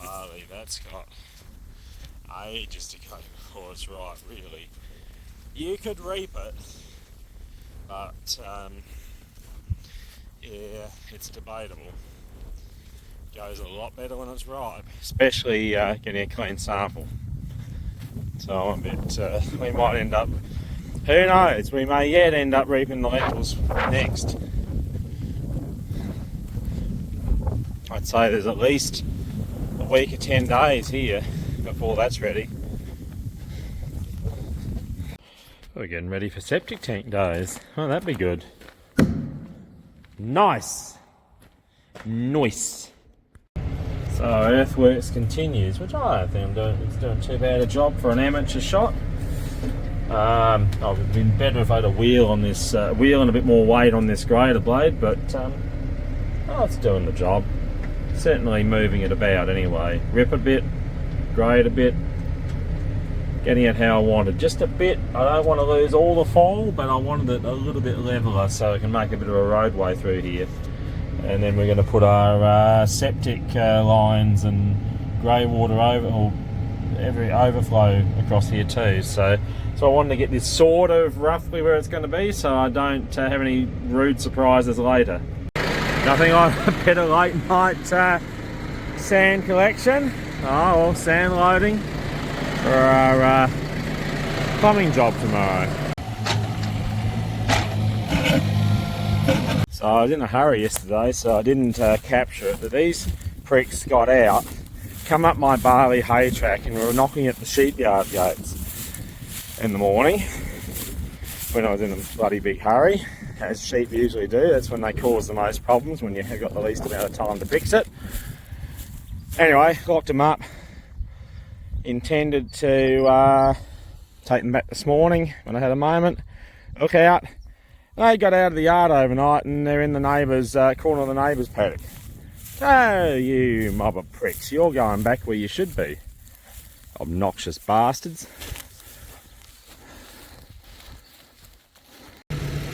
barley. That's got ages to go before it's ripe, really. You could reap it, but yeah, it's debatable. Goes a lot better when it's ripe, especially getting a clean sample. So I'm a bit, we might end up, who knows, we may yet end up reaping the lentils next. I'd say there's at least a week or 10 days here before that's ready. We're getting ready for septic tank days. Oh, that'd be good. Nice! Nice! So earthworks continues, which I don't think it's doing too bad a job for an amateur shot. I've been better if I had a wheel on this wheel and a bit more weight on this grader blade, but it's doing the job. Certainly moving it about anyway. Rip a bit, grade a bit, getting it how I wanted. Just a bit. I don't want to lose all the fall, but I wanted it a little bit leveler so I can make a bit of a roadway through here. And then we're going to put our septic lines and grey water every overflow across here too. So I wanted to get this sort of roughly where it's going to be, so I don't have any rude surprises later. Nothing like a better late night sand collection, or sand loading for our plumbing job tomorrow. So I was in a hurry yesterday, so I didn't capture it, but these pricks got out, come up my barley hay track, and were knocking at the sheep yard gates in the morning when I was in a bloody big hurry, as sheep usually do. That's when they cause the most problems, when you've got the least amount of time to fix it. Anyway, locked them up, intended to take them back this morning when I had a moment. Look out. They got out of the yard overnight and they're in the neighbour's corner of the neighbour's paddock. Oh, you mob of pricks, you're going back where you should be. Obnoxious bastards.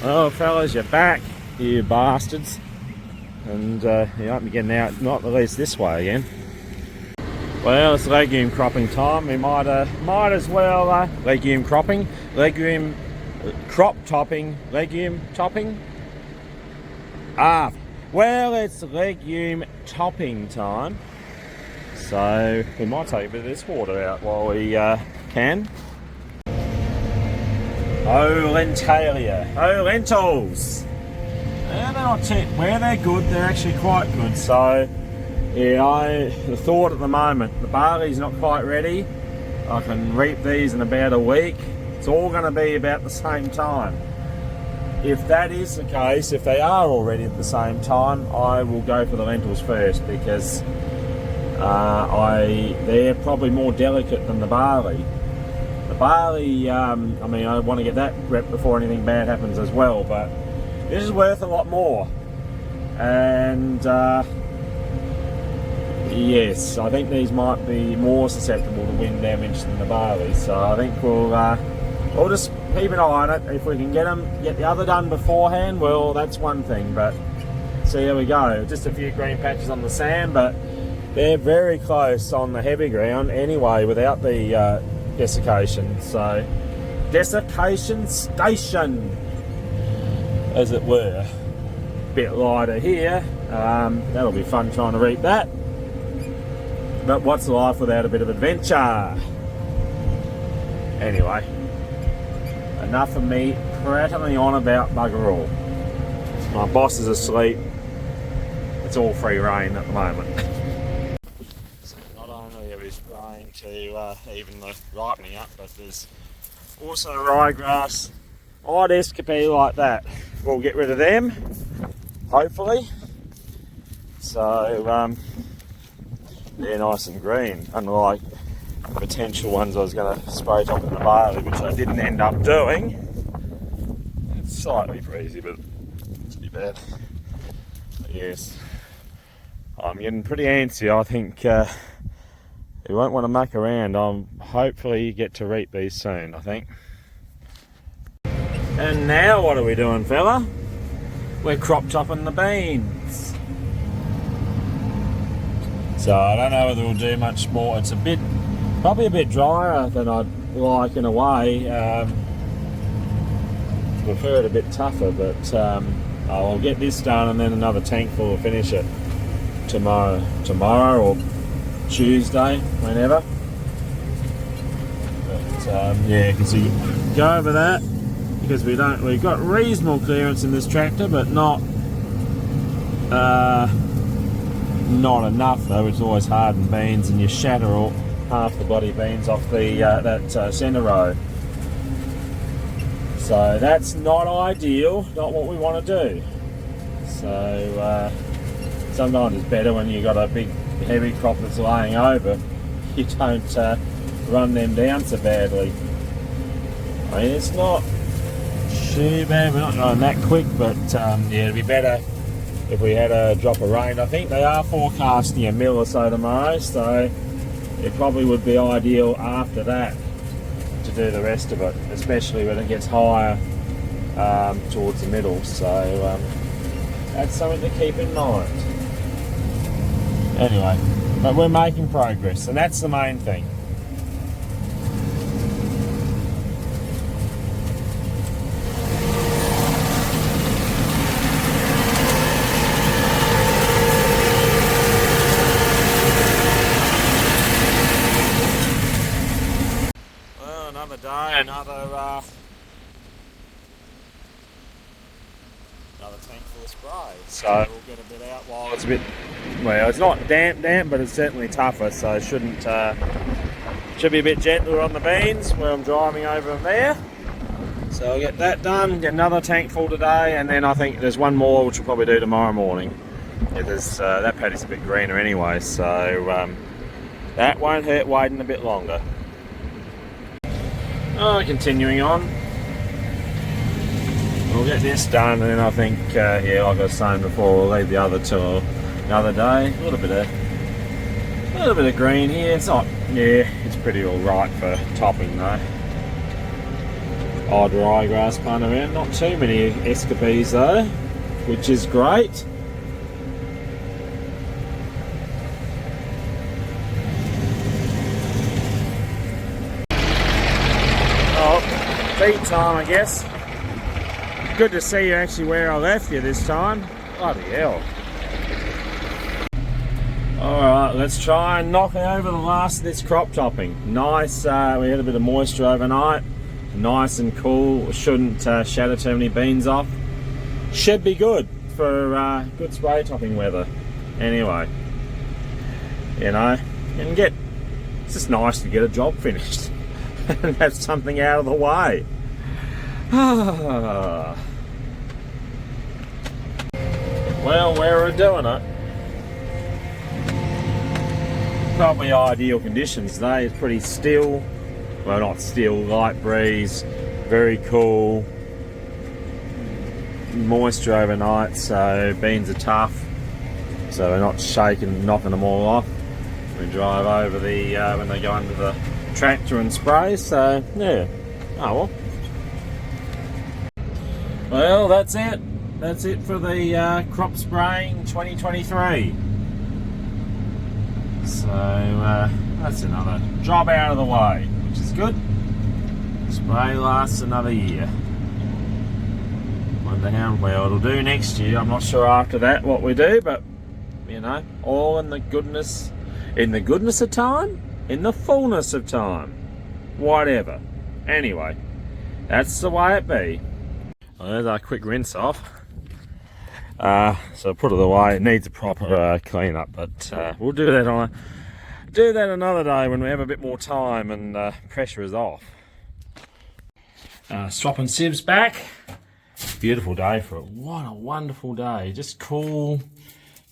Oh, fellas, you're back, you bastards. And you won't be getting out, not at least this way again. Well, it's legume cropping time. We might as well legume cropping, legume crop topping, legume topping. Well, it's legume topping time. So we might take a bit of this water out while we can. Oh, lentalia. Oh, lentils. Yeah, they're not where they're good, they're actually quite good. So, yeah, the thought at the moment, the barley's not quite ready. I can reap these in about a week. It's all going to be about the same time. If that is the case, if they are already at the same time, I will go for the lentils first, because they're probably more delicate than the barley. The barley, I mean, I want to get that rep before anything bad happens as well, but this is worth a lot more. And yes, I think these might be more susceptible to wind damage than the barley, so I think we'll just keep an eye on it. If we can get the other done beforehand, well, that's one thing, but see how we go. Just a few green patches on the sand, but they're very close on the heavy ground anyway without the desiccation. So, desiccation station, as it were. Bit lighter here. That'll be fun trying to reap that. But what's life without a bit of adventure? Anyway. Enough of me prattling on about bugger all. My boss is asleep. It's all free rein at the moment. So not only are we spraying to even the ripening up, but there's also ryegrass odd escapade like that. We'll get rid of them, hopefully. So they're nice and green, unlike potential ones I was going to spray top in the barley, which I didn't end up doing. It's slightly breezy, but it's pretty bad. But yes, I'm getting pretty antsy. I think you won't want to muck around. I'll hopefully get to reap these soon, I think. And now what are we doing, fella? We're crop topping the beans. So I don't know whether it'll do much more. It's probably a bit drier than I'd like in a way. Prefer it a bit tougher, but I'll get this done and then another tank full will finish it tomorrow or Tuesday, whenever. But yeah, because you go over that, because we've got reasonable clearance in this tractor, but not enough though. It's always hard in beans, and you shatter half the bloody beans off the that centre row. So that's not ideal, not what we want to do. So sometimes it's better when you've got a big heavy crop that's laying over, you don't run them down so badly. I mean, it's not too bad, we're not going that quick, but yeah, it'd be better if we had a drop of rain. I think they are forecasting a mil or so tomorrow, so it probably would be ideal after that to do the rest of it, especially when it gets higher towards the middle. So that's something to keep in mind. Anyway, but we're making progress, and that's the main thing. Well, another day, another tank full of spray. So we'll get a bit out while it's a bit, well, it's not damp, but it's certainly tougher, so it should be a bit gentler on the beans where I'm driving over them there. So I'll get that done, get another tank full today, and then I think there's one more which we'll probably do tomorrow morning. Yeah, that paddy's a bit greener anyway, so that won't hurt waiting a bit longer. Continuing on. We'll get this done, and then I think, yeah, like I was saying before, we'll leave the other till another day. A little bit of green here. It's not, yeah, it's pretty all right for topping though. Odd ryegrass plant around, not too many escapees though, which is great. Oh, feed time, I guess. Good to see you actually where I left you this time. Bloody hell. Alright, let's try and knock over the last of this crop topping. Nice, we had a bit of moisture overnight. Nice and cool. Shouldn't shatter too many beans off. Should be good for good spray topping weather. Anyway, you know, it's just nice to get a job finished and have something out of the way. Well, where we're doing it, probably ideal conditions today. It's pretty still, well, not still, light breeze, very cool, moisture overnight, so beans are tough, so we're not shaking, knocking them all off. We drive over the when they go under the tractor and spray, so yeah. Oh well, that's it. That's it for the crop spraying 2023. So that's another job out of the way, which is good. Spray lasts another year. Wonder how well it'll do next year. I'm not sure after that what we do, but you know, all in the goodness of time, in the fullness of time, whatever. Anyway, that's the way it be. Well, there's our quick rinse off. So put it away. It needs a proper clean up, but we'll do that another day when we have a bit more time and pressure is off. Swapping sieves back. Beautiful day for it. What a wonderful day. Just cool.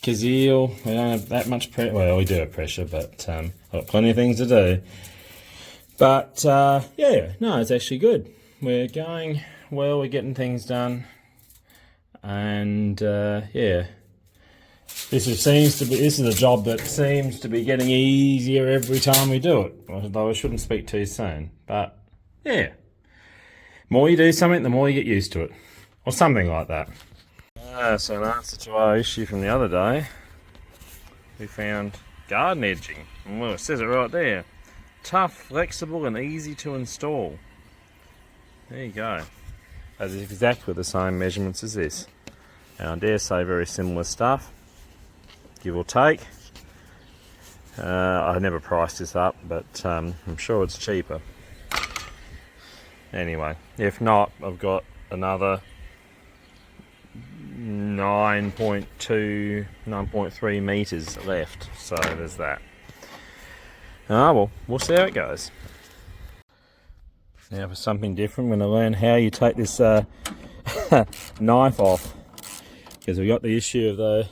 Kazeel. We don't have that much pressure. Well, we do have pressure, but I've got plenty of things to do. But yeah, no, it's actually good. We're going well. We're getting things done. And yeah, this is a job that seems to be getting easier every time we do it, although I shouldn't speak too soon, but yeah, more you do something, the more you get used to it, or something like that. So in answer to our issue from the other day, we found garden edging. Well, it says it right there. Tough, flexible and easy to install. There you go. That's exactly the same measurements as this. And I dare say very similar stuff, give or take. I never priced this up, but I'm sure it's cheaper. Anyway, if not, I've got another 9.3 meters left, so there's that. Well, we'll see how it goes. Now for something different, we're going to learn how you take this knife off, because we've got the issue of the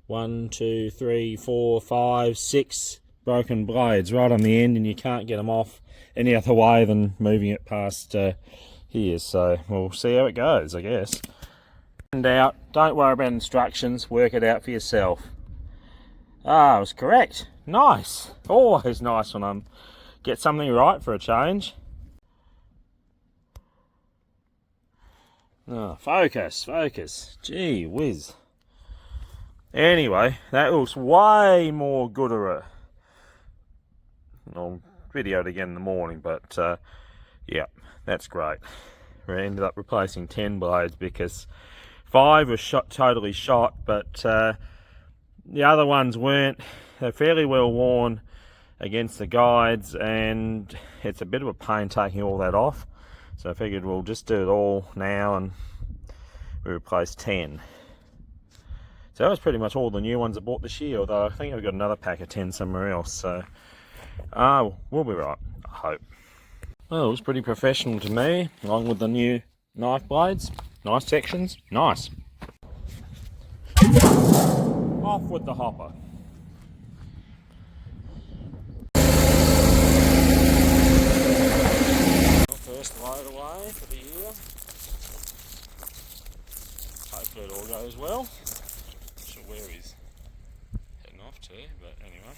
1, 2, 3, 4, 5, 6 broken blades right on the end, and you can't get them off any other way than moving it past here. So we'll see how it goes, I guess. And out, don't worry about instructions, work it out for yourself. I was correct. Nice. Always nice when I get something right for a change. Focus. Gee whiz. Anyway, that looks way more gooder. I'll video it again in the morning, but yeah, that's great. We ended up replacing 10 blades because 5 was totally shot, but the other ones weren't. They're fairly well worn against the guides, and it's a bit of a pain taking all that off. So I figured we'll just do it all now, and we replaced 10. So that was pretty much all the new ones I bought this year, although I think I've got another pack of 10 somewhere else, so we'll be right, I hope. Well, it was pretty professional to me, along with the new knife blades. Nice sections, nice. Off with the hopper. First load away for the year. Hopefully it all goes well. Not sure where he's heading off to, but anyway.